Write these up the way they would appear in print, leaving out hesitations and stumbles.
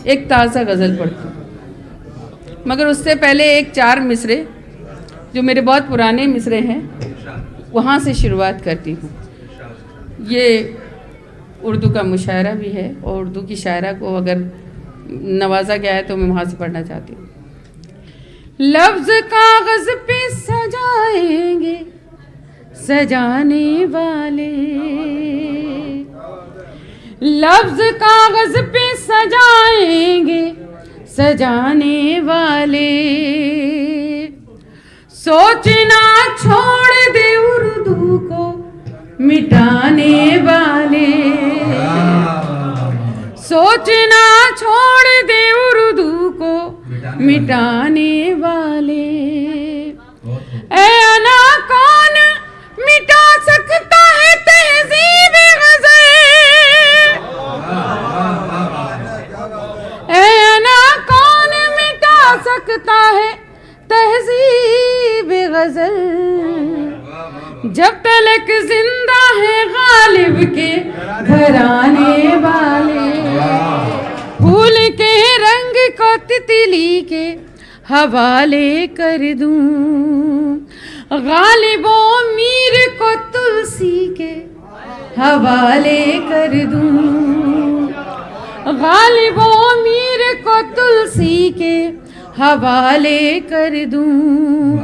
एक ताज़ा गज़ल पढ़ती हूँ, मगर उससे पहले एक 4 मिसरे जो मेरे बहुत पुराने मिसरे हैं वहाँ से शुरुआत करती हूँ। ये उर्दू का मुशायरा भी है और उर्दू की शायरा को अगर नवाजा गया है तो मैं वहाँ से पढ़ना चाहती हूँ। लफ्ज़ कागज़ पे सजाएंगे सजाने वाले, लफ्ज़ कागज़ पे सजाएंगे सजाने वाले, सोचना छोड़ दे उर्दू को मिटाने वाले, सोचना छोड़ दे उर्दू को मिटाने वाले। ऐ अना कौन मिटा सकता है तहज़ीब ग़ज़ल, ऐ अना कौन मिटा सकता है तहज़ीब ग़ज़ल, जब तलक जिंदा है गालिब के घराने वाले, फूल के रंग को तितली के हवाले कर दूं, गालिबो मीर को तुलसी के हवाले कर दूं, गालिबो मीर को तुलसी के हवाले कर दूं।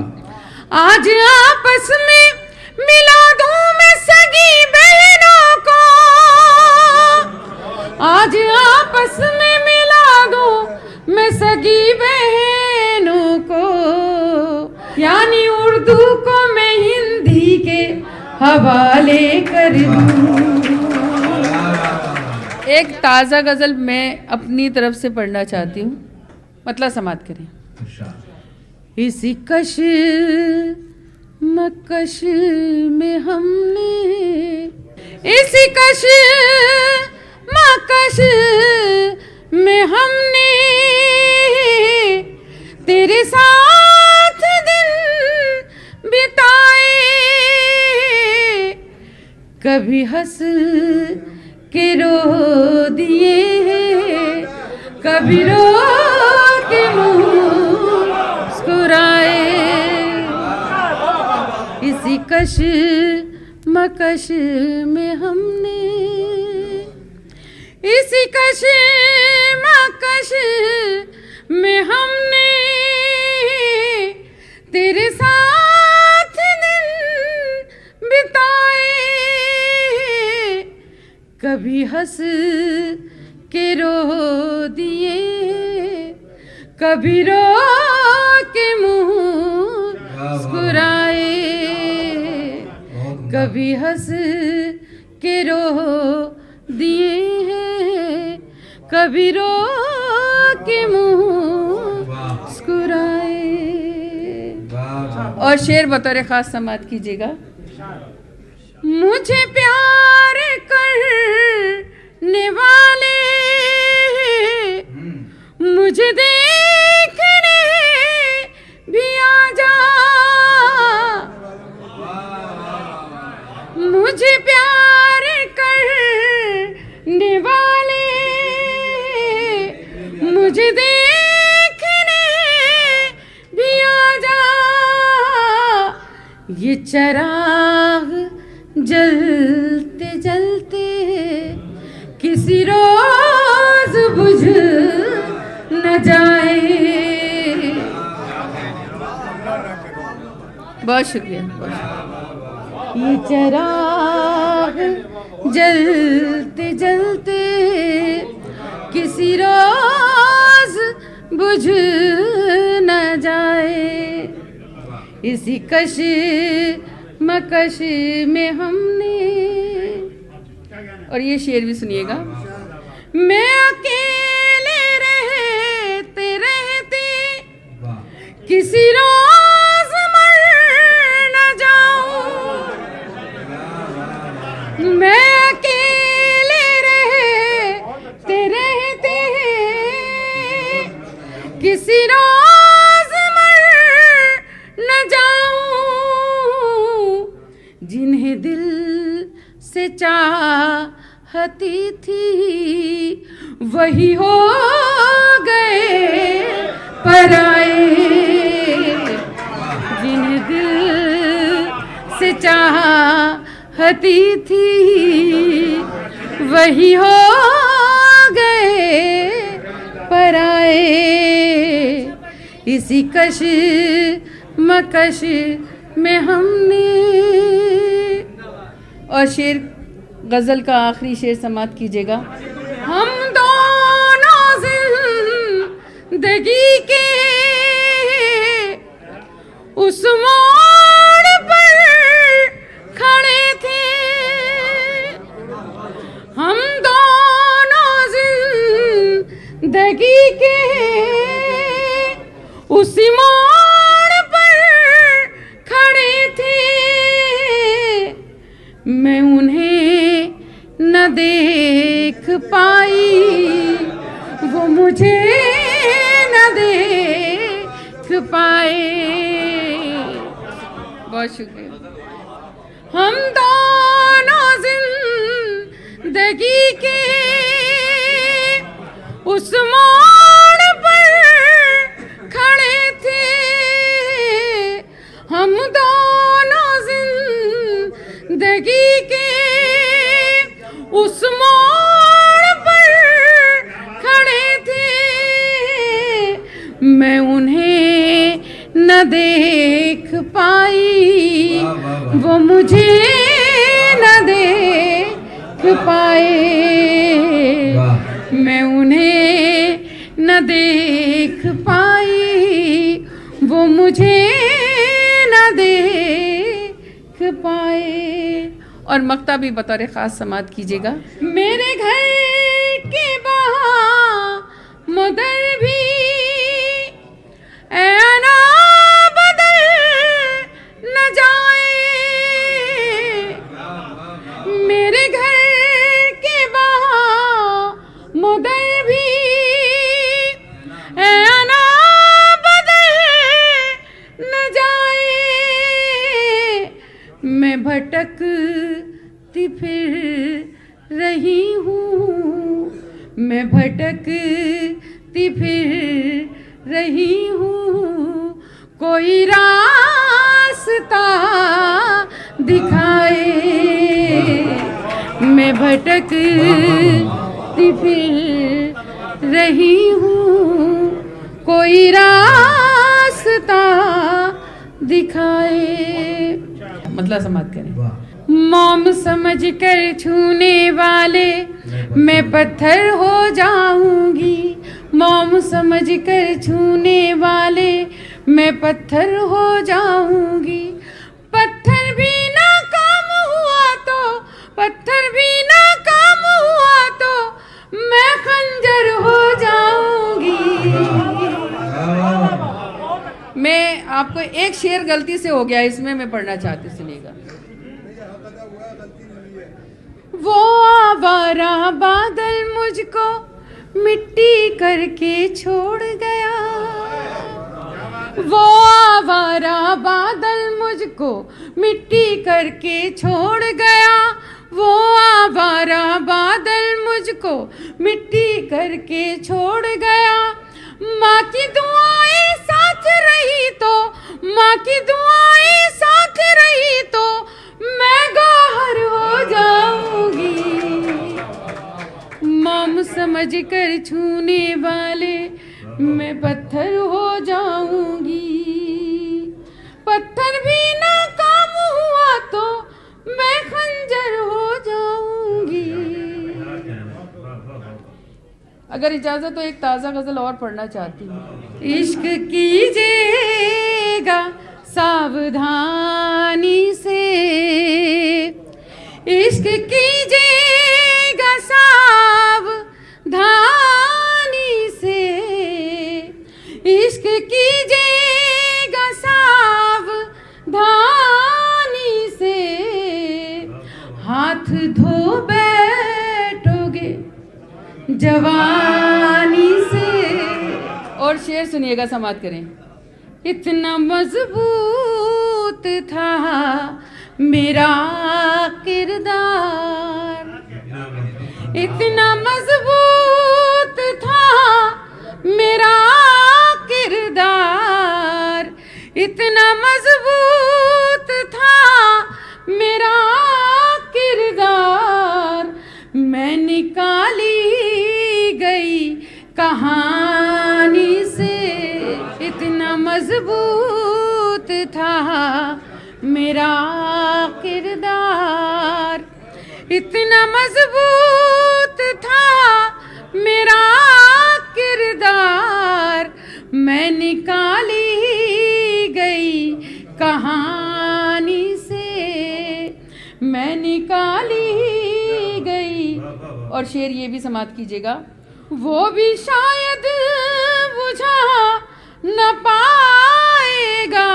आज आपस में मिला दूं मैं सगी बहनों को, आज आपस में मिला दूं मैं सगी बहनों को, यानी उर्दू को मैं हिंदी के हवाले कर दूं। एक ताज़ा गज़ल मैं अपनी तरफ से पढ़ना चाहती हूँ, मतलब समात करें। इसी कश मकश में हमने, इसी कश मकश में हमने तेरे साथ दिन बिताए, कभी हंस के रो दिए, कभी रो के मुस्कुराए, इसी कश मकश में हमने, इसी कश मकश में हमने तेरे साथ दिन बिताए, कभी हंस के रो दिए, कभी रो के मुस्कुराए, कभी हंस के रो दिए हैं, कभी रो के मुस्कुराए। और शेर बतौर खास समात कीजिएगा। मुझे प्यार करने वाले मुझे देखने भी आ जा, मुझे प्यार करने वाले मुझे देखने भी आ जा, ये चराग जलते जलते किसी रोज बुझ न जाए। बहुत शुक्रिया। ये चराग जलते जलते किसी रोज बुझ न जाए, इसी कश मकश में हमने। और ये शेर भी सुनिएगा। मैं अकेले रहते रहते किसी रोज मर न जाऊं, मैं अकेले रहते रहते किसी रोज मर न जाऊं, जिन्हें दिल से चाह हती थी वही हो गए पराए, जिन्हें दिल से चाहती थी वही हो गए पराए। इसी कश मकश में हमने, और शेर गज़ल का आखिरी शेर समाप्त कीजिएगा। हम दोनों जिंदगी के उस मोड़ पर खड़े थे, हम दोनों जिंदगी के उसी मोड़ पर खड़े थे। मैं उन्हें न देख पाई, वो मुझे न देख पाए। बहुत शुक्रिया। हम दोनों जिंदगी के उस मोड़ पर खड़े थे, हम दोनों जिंदगी के उस मोड़ पर खड़े थे। मैं उन्हें न देख पाई, वो मुझे न देख पाए। मैं उन्हें न देख पाई, वो मुझे न देख पाए। और मक्ता भी बतौर ख़ास समात कीजिएगा। मेरे घर के बाहर मुदर भी ऐना बदल न जाए, मेरे घर के बाहर मुदर भी ऐना बदल न जाए। मैं भटकती फिर रही हूँ, मैं भटकती फिर रही हूँ, कोई रास्ता दिखाए। मैं भटकती फिर रही हूँ, कोई रास्ता दिखाए। मतलब समाप्त करें। मोम समझ कर छूने वाले मैं पत्थर हो जाऊंगी, मोम समझ कर छूने वाले मैं पत्थर हो जाऊंगी। पत्थर भी ना काम हुआ तो, पत्थर भी ना काम हुआ तो मैं खंजर हो जाऊंगी। मैं आपको एक शेर गलती से हो गया, इसमें मैं पढ़ना चाहती, सुनिएगा। वो आवारा बादल मुझको मिट्टी करके छोड़ गया, वो आवारा बादल मुझको मिट्टी करके छोड़ गया, वो आवारा बादल मुझको मिट्टी करके छोड़ गया। माँ की दुआएं साथ रही तो, माँ की दुआएं साथ रही तो मैं गौहर हो जाऊंगी। मोम समझ कर छूने वाले मैं पत्थर हो जाऊंगी। पत्थर भी ना काम हुआ तो मैं खंजर हो जाऊंगी। अगर इजाजत तो एक ताज़ा गज़ल और पढ़ना चाहती हूँ। इश्क कीजिएगा सावधानी से, इश्क कीजिएगा सावधानी से, इश्क कीजिएगा सावधानी से, हाथ धो बैठोगे जवानी से। और शेर सुनिएगा, समाप्त करें। इतना मजबूत था मेरा किरदार, इतना मजबूत था मेरा किरदार, इतना मजबूत था मेरा किरदार, मैं निकाली गई कहानी से। इतना मजबूत था मेरा किरदार, इतना मजबूत था मेरा किरदार, मैं निकाली गई कहानी से, मैं निकाली गई। और शेर ये भी समाप्त कीजिएगा। वो भी शायद बुझा न पाएगा,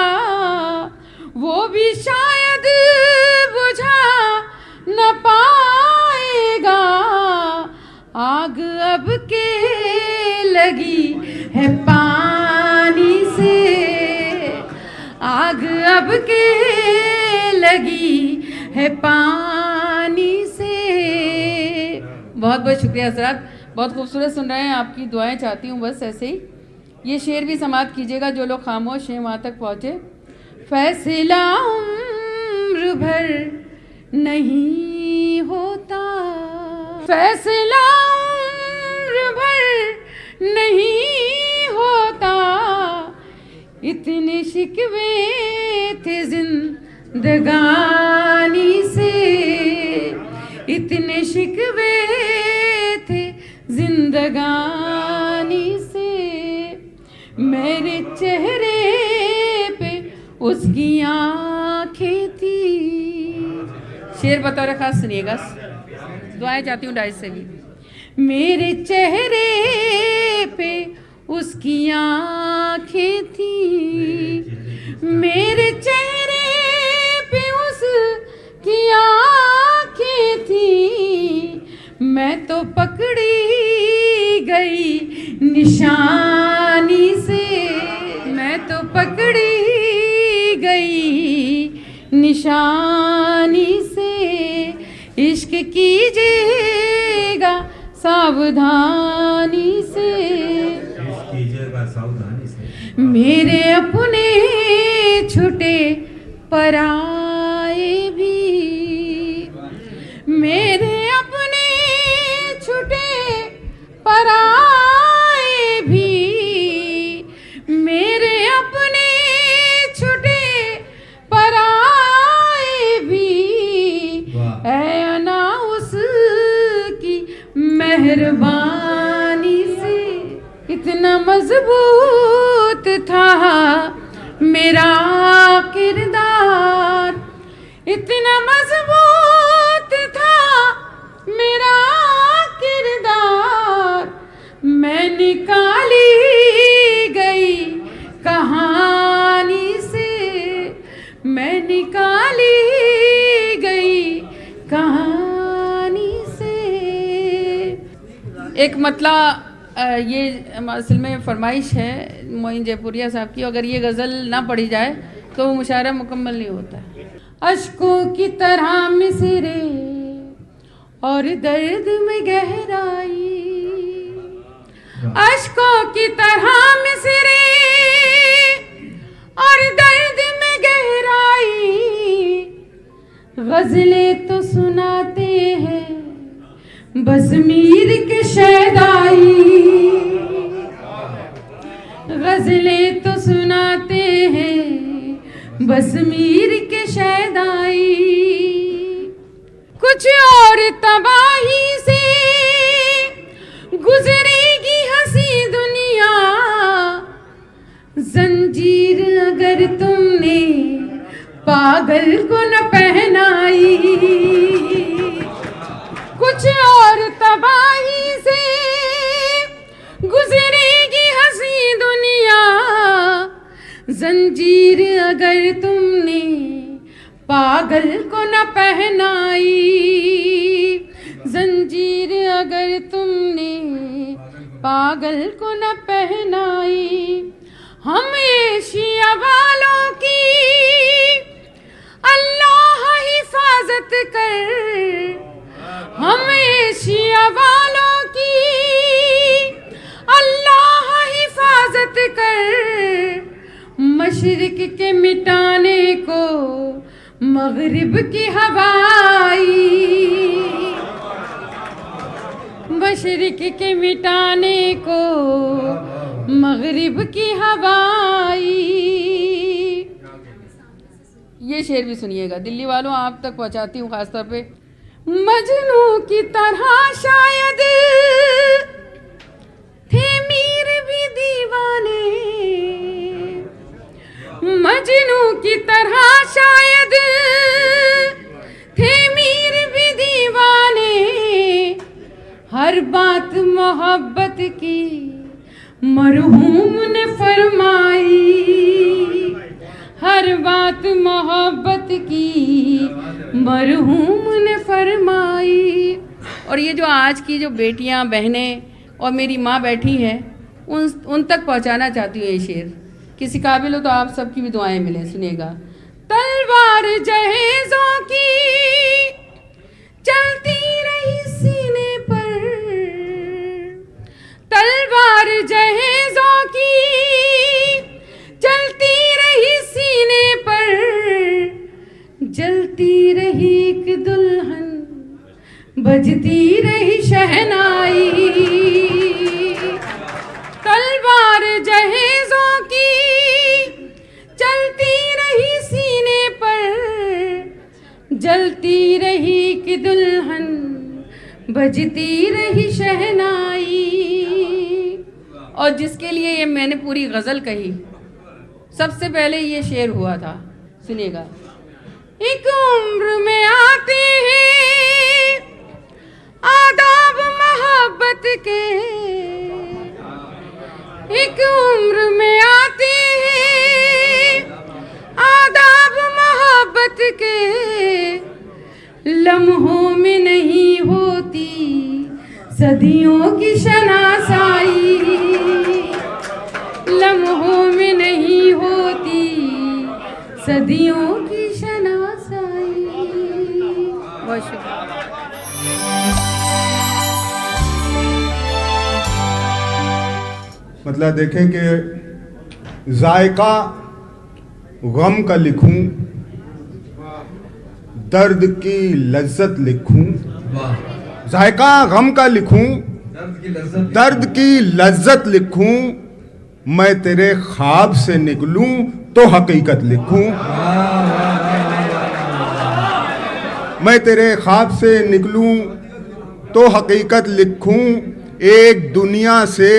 वो भी शायद बुझा न पाएगा, आग अब के लगी है पानी से, आग अब के लगी है पानी से। बहुत बहुत शुक्रिया हज़रात, बहुत खूबसूरत सुन रहे हैं, आपकी दुआएं चाहती हूँ बस ऐसे ही। ये शेर भी समाप्त कीजिएगा जो लोग खामोश हैं वहाँ तक पहुँचे। फैसला उम्र भर नहीं होता, फैसला उम्र भर नहीं होता, इतने शिकवे थे जिंदगानी से, इतने शिकवे थे जिंदगानी से, मेरे चेहरे पे उसकी आँखें थी। शेर बतौर खास सुनिएगा, दुआएं चाहती हूँ डाइस से भी। मेरे चेहरे पे उसकी आँखें थी, मेरे चेहरे पे उसकी आँखें थी, मैं तो पकड़ी गई निशानी से, मैं तो पकड़ी गई निशानी से। इश्क कीजिएगा सावधानी से, मेरे अपने छुटे पराए भी, मेरे अपने छुटे पराए भी, मेरे अपने छुटे पराए भी, ऐ अना उसकी मेहरबानी से। इतना मजबूत था मेरा किरदार, इतना मजबूत था मेरा किरदार, मैं निकाली गई कहानी से, मैं निकाली गई कहानी से। एक मतला ये असल में फरमाइश है मोइन जयपुरिया साहब की, अगर ये गज़ल ना पढ़ी जाए तो वो मुशायरा मुकम्मल नहीं होता। अश्कों की तरह मिसरे और दर्द में गहराई, अश्कों की तरह मिसरे और दर्द में गहराई, गज़लें तो सुनाते हैं बज़मीर के शैदाई, गज़लें तो सुनाते हैं बज़मीर के शैदाई। कुछ और तबाही से गुजरेगी हंसी दुनिया, जंजीर अगर तुमने पागल को न पहनाई, कुछ और तबाही से गुजरेगी हंसी दुनिया, जंजीर अगर तुमने पागल को न पहनाई, जंजीर अगर तुमने पागल को न पहनाई। हम एशिया वालों की अल्लाह हिफाजत कर, हम एशिया वालों की अल्लाह हिफाजत कर, मशरिक के मिटाने को मगरिब की हवाई, मशरिक के मिटाने को मगरिब की हवाई। ये शेर भी सुनिएगा, दिल्ली वालों आप तक पहुंचाती हूँ खास तौर पे। मजनू की तरह शायद थे मीर भी दीवाने, मजनू की तरह शायद थे मीर भी दीवाने, हर बात मोहब्बत की मरहूम ने फरमाई, हर बात मोहब्बत की मरहूम ने फरमाई। और ये जो आज की जो बेटियां बहनें और मेरी माँ बैठी हैं उन तक पहुंचाना चाहती हूँ ये शेर। किसी काबिल हो तो आप सबकी भी दुआएं मिलें, सुनिएगा। तलवार जहेज़ों की चलती रही सीने पर, तलवार जहेज़ों की चलती रही सीने पर, जलती रही एक दुल्हन बजती रही शहनाई, तलवार जहेज़ों की चलती रही सीने पर, जलती रही कि दुल्हन बजती रही शहनाई। और जिसके लिए ये मैंने पूरी गज़ल कही, सबसे पहले ये शेर हुआ था, सुनिएगा। एक उम्र में आते हैं आदाब मोहब्बत के, एक उम्र में आते हैं आदाब मोहब्बत के, लम्हों में नहीं होती सदियों की शनासाई, लम्हों में नहीं होती सदियों की शनासाई। बहुत शुक्रिया। मतलब देखें कि जायका गम का लिखूं, दर्द की लज्जत लिखूं, जायका गम का लिखूं, दर्द की लज्जत लिखूं, मैं तेरे ख्वाब से निकलूं तो हकीकत लिखूं, मैं तेरे ख्वाब से निकलूं तो हकीकत लिखूं, एक दुनिया से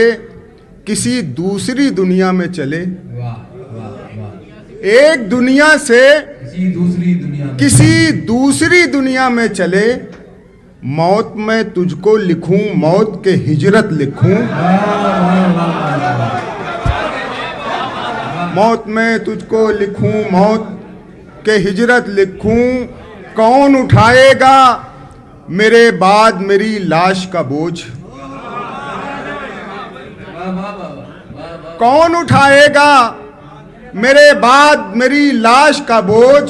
किसी दूसरी दुनिया में चले, एक दुनिया से किसी दूसरी दुनिया में चले, मौत में तुझको लिखूं, मौत के हिजरत लिखूं, मौत में तुझको लिखूं, मौत के हिजरत लिखूं, कौन उठाएगा मेरे बाद मेरी लाश का बोझ, कौन उठाएगा मेरे बाद मेरी लाश का बोझ,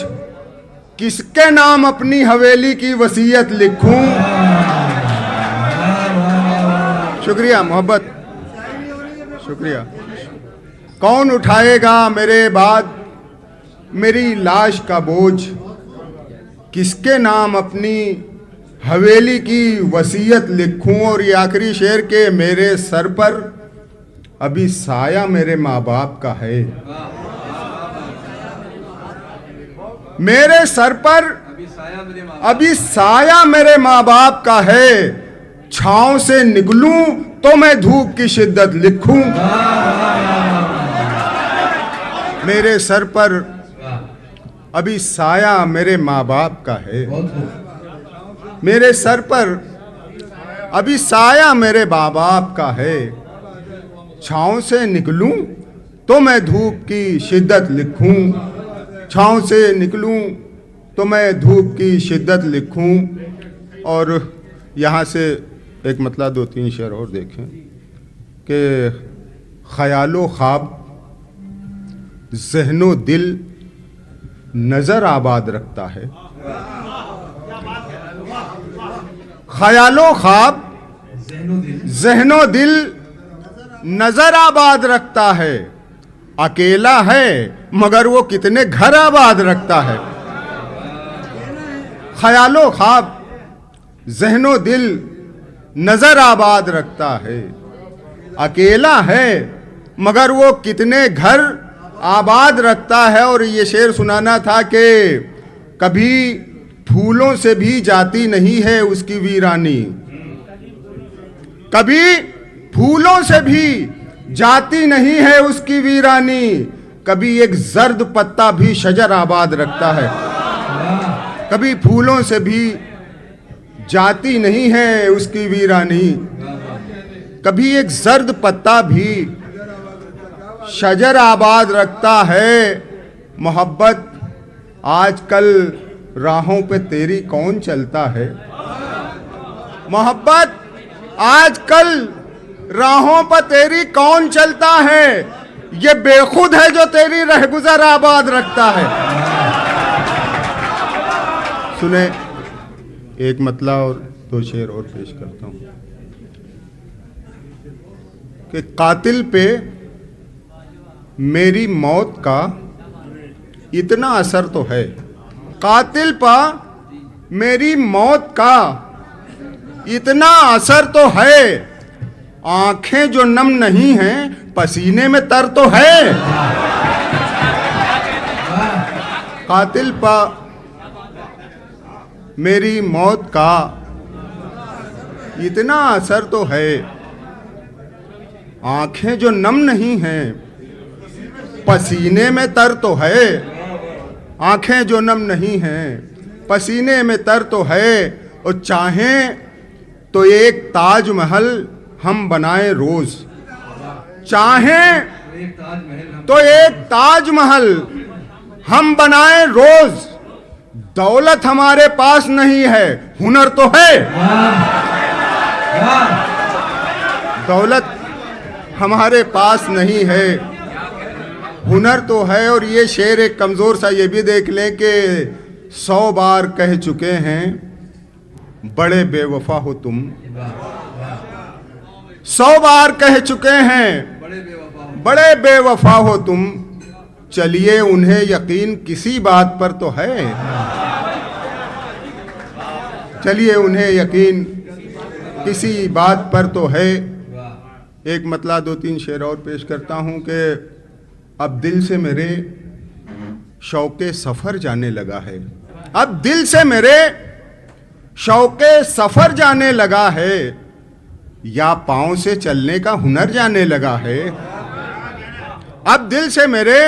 किसके नाम अपनी हवेली की वसीयत लिखूं। शुक्रिया मोहब्बत, शुक्रिया। कौन उठाएगा मेरे बाद मेरी लाश का बोझ, किसके नाम अपनी हवेली की वसीयत लिखूं। और ये आखिरी शेर के मेरे सर पर अभी साया मेरे माँ बाप का है, मेरे सर पर अभी साया मेरे माँ बाप का है, छांव से निकलूं तो मैं धूप की शिद्दत लिखूं। मेरे सर पर अभी साया मेरे माँ बाप का है, मेरे सर पर अभी साया मेरे माँ बाप का है, छांव से निकलूं तो मैं धूप की शिद्दत लिखूं, छांव से निकलूं तो मैं धूप की शिद्दत लिखूं। और यहाँ से एक मतलब दो तीन शेर और देखें कि ख्यालो ख्वाब ज़हनो दिल नज़र आबाद रखता है, ख्यालो ख्वाब ज़हनो दिल नजर आबाद रखता है, अकेला है मगर वो कितने घर आबाद रखता है। ख्यालो ख्वाब ज़हनो दिल नजर आबाद रखता है, अकेला है मगर वो कितने घर आबाद रखता है। और ये शेर सुनाना था कि कभी फूलों से भी जाती नहीं है उसकी वीरानी, कभी फूलों से भी जाती नहीं है उसकी वीरानी, कभी एक जर्द पत्ता भी शजर आबाद रखता है। कभी फूलों से भी जाती नहीं है उसकी वीरानी, कभी एक जर्द पत्ता भी शजर आबाद रखता है। मोहब्बत आजकल राहों पे तेरी कौन चलता है, मोहब्बत आजकल राहों पर तेरी कौन चलता है, ये बेखुद है जो तेरी रहगुजर आबाद रखता है। सुने एक मतला और दो शेर और पेश करता हूं कि कातिल पे मेरी मौत का इतना असर तो है, कातिल पर मेरी मौत का इतना असर तो है, आंखें जो नम नहीं हैं पसीने में तर तो है। कातिल पर मेरी मौत का इतना असर तो है, आंखें जो नम नहीं हैं पसीने में तर तो है, आंखें जो नम नहीं हैं पसीने में तर तो है। और चाहें तो एक ताजमहल हम बनाए रोज, चाहें तो एक ताजमहल हम बनाए रोज, दौलत हमारे पास नहीं है हुनर तो है, दौलत हमारे पास नहीं है हुनर तो है। और ये शेर एक कमजोर सा ये भी देख लें कि 100 बार कह चुके हैं बड़े बेवफा हो तुम, 100 बार कह चुके हैं बड़े बेवफा हो तुम, चलिए उन्हें यकीन किसी बात पर तो है, चलिए उन्हें यकीन किसी बात पर तो है। एक मतला दो तीन शेर और पेश करता हूं कि अब दिल से मेरे शौके सफर जाने लगा है, अब दिल से मेरे शौके सफर जाने लगा है, या पांव से चलने का हुनर जाने लगा है। अब दिल से मेरे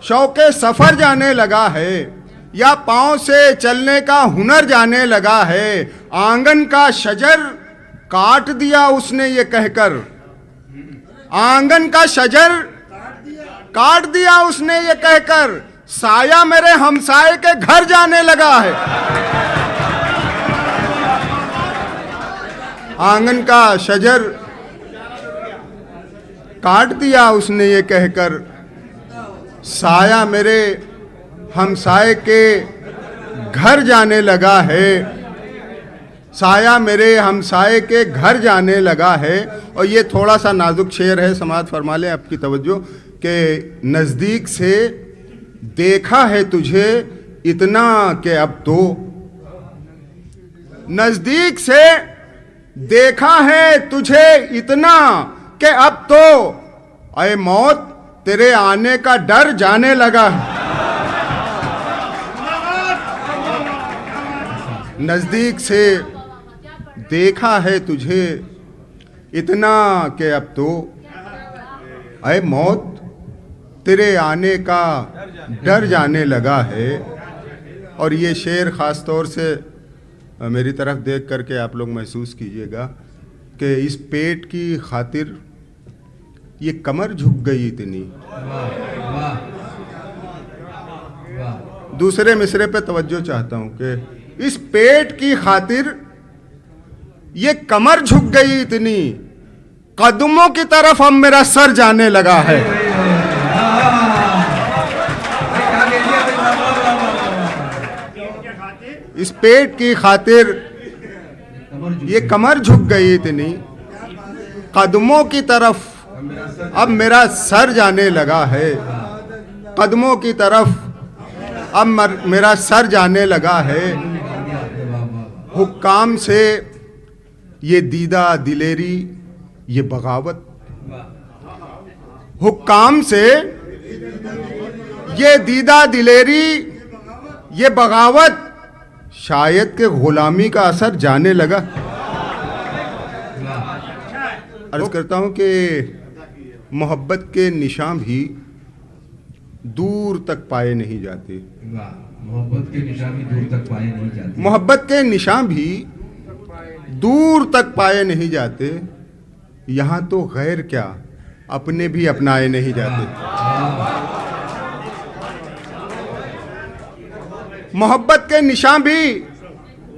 शौके सफर जाने लगा है, या पांव से चलने का हुनर जाने लगा है। आंगन का शजर काट दिया उसने ये कहकर, आंगन का शजर काट दिया उसने ये कहकर, साया मेरे हमसाए के घर जाने लगा है। आंगन का शजर काट दिया उसने ये कहकर, साया मेरे हमसाए के घर जाने लगा है, साया मेरे हमसाए के घर जाने लगा है। और ये थोड़ा सा नाजुक शेर है, समाअत फरमा लें आपकी तवज्जो, कि नज़दीक से देखा है तुझे इतना कि अब तो, नज़दीक से देखा है तुझे इतना कि अब तो, ऐ मौत तेरे आने का डर जाने लगा है। नज़दीक से देखा है तुझे इतना कि अब तो, ऐ मौत तेरे आने का डर जाने लगा है। और ये शेर ख़ास तौर से मेरी तरफ देख करके आप लोग महसूस कीजिएगा कि इस पेट की खातिर ये कमर झुक गई इतनी। दूसरे मिसरे पे तवज्जो चाहता हूं कि इस पेट की खातिर ये कमर झुक गई इतनी, कदमों की तरफ अब मेरा सर जाने लगा है। इस पेट की खातिर ये कमर झुक गई इतनी कदमों की तरफ, अब मेरा सर जाने लगा है। कदमों की तरफ अब मेरा सर जाने लगा है। हुक्काम से ये दीदा दिलेरी ये बगावत, हुक्काम से ये दीदा दिलेरी ये बगावत, शायद के गुलामी का असर जाने लगा। अर्ज करता हूं कि मोहब्बत के निशान भी दूर तक पाए नहीं जाते। मोहब्बत के निशान भी दूर तक पाए नहीं जाते। मोहब्बत के निशान भी दूर तक पाए नहीं जाते। यहाँ तो गैर क्या अपने भी अपनाए नहीं जाते। मोहब्बत के निशान भी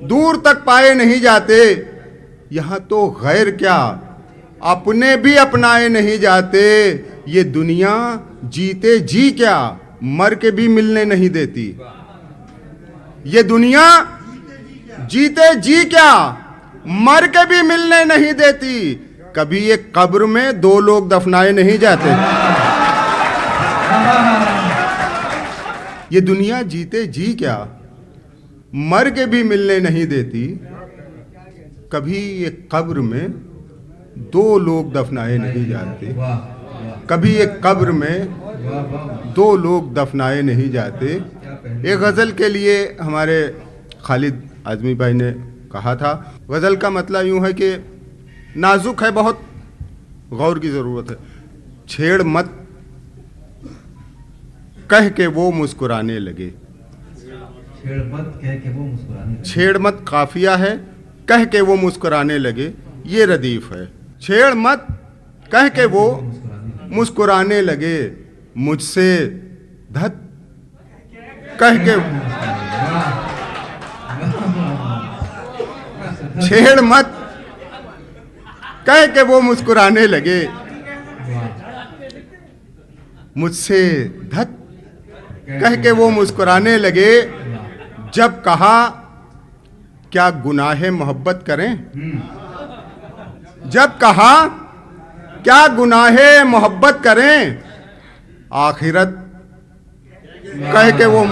दूर तक पाए नहीं जाते। यहाँ तो गैर क्या अपने भी अपनाए नहीं जाते। ये दुनिया जीते जी क्या मर के भी मिलने नहीं देती। ये दुनिया जीते जी क्या मर के भी मिलने नहीं देती। कभी एक कब्र में दो लोग दफनाए नहीं जाते। ये दुनिया जीते जी क्या मर के भी मिलने नहीं देती। कभी एक कब्र में दो लोग दफनाए नहीं जाते। कभी एक कब्र में दो लोग दफनाए नहीं जाते। एक गज़ल के लिए हमारे खालिद आज़मी भाई ने कहा था, गज़ल का मतलब यूँ है कि नाजुक है, बहुत गौर की ज़रूरत है। छेड़ मत कह के वो मुस्कुराने लगे। छेड़ मत कह के वो मुस्कुराने लगे। छेड़ मत काफिया है, कह के वो मुस्कुराने लगे, ये रदीफ है। छेड़ मत कह के वो मुस्कुराने लगे, मुझसे धत कह के। छेड़ मत कह के वो मुस्कुराने लगे, मुझसे धत कह के वो मुस्कुराने लगे। जब कहा क्या गुनाहे मोहब्बत करें, जब कहा क्या गुनाहे मोहब्बत करें, आखिरत कह के वो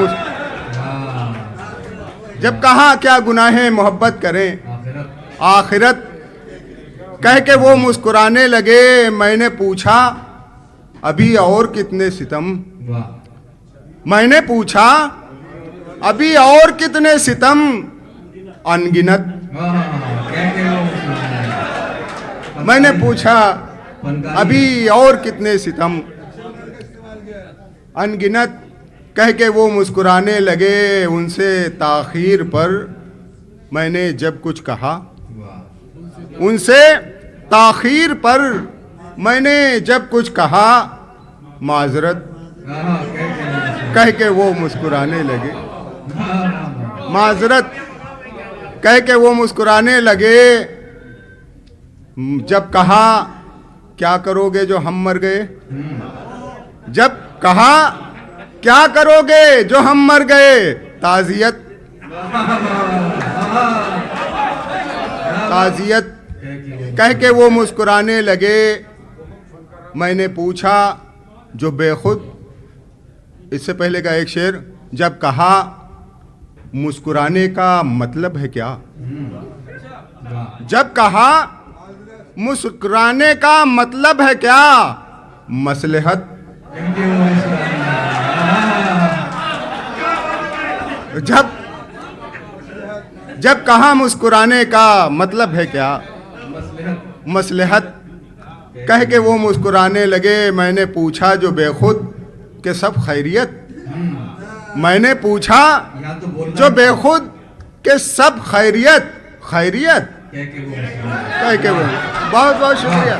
जब कहा क्या गुनाहे मोहब्बत करें, आखिरत कह के वो मुस्कुराने लगे। मैंने पूछा अभी और कितने सितम, मैंने पूछा अभी और कितने सितम, अनगिनत। मैंने पूछा अभी और कितने सितम, अनगिनत कह के वो मुस्कुराने लगे। उनसे ताखीर पर मैंने जब कुछ कहा, उनसे ताखीर पर मैंने जब कुछ कहा, माजरत कह के वो मुस्कुराने लगे। माजरत कह के वो मुस्कुराने लगे। जब कहा क्या करोगे जो हम मर गए, जब कहा क्या करोगे जो हम मर गए, ताजियत ताजियत कह के वो मुस्कुराने लगे। मैंने पूछा जो बेखुद, इससे पहले का एक शेर, जब कहा मुस्कुराने का मतलब है क्या, जब कहा मुस्कुराने का मतलब है क्या, मसलहत जब कहा मुस्कुराने का मतलब है क्या, मसलहत कह के वो मुस्कुराने लगे। मैंने पूछा जो बेखुद के सब खैरियत, मैंने पूछा जो बेखुद के सब खैरियत, खैरियत कह के वो। बहुत बहुत शुक्रिया।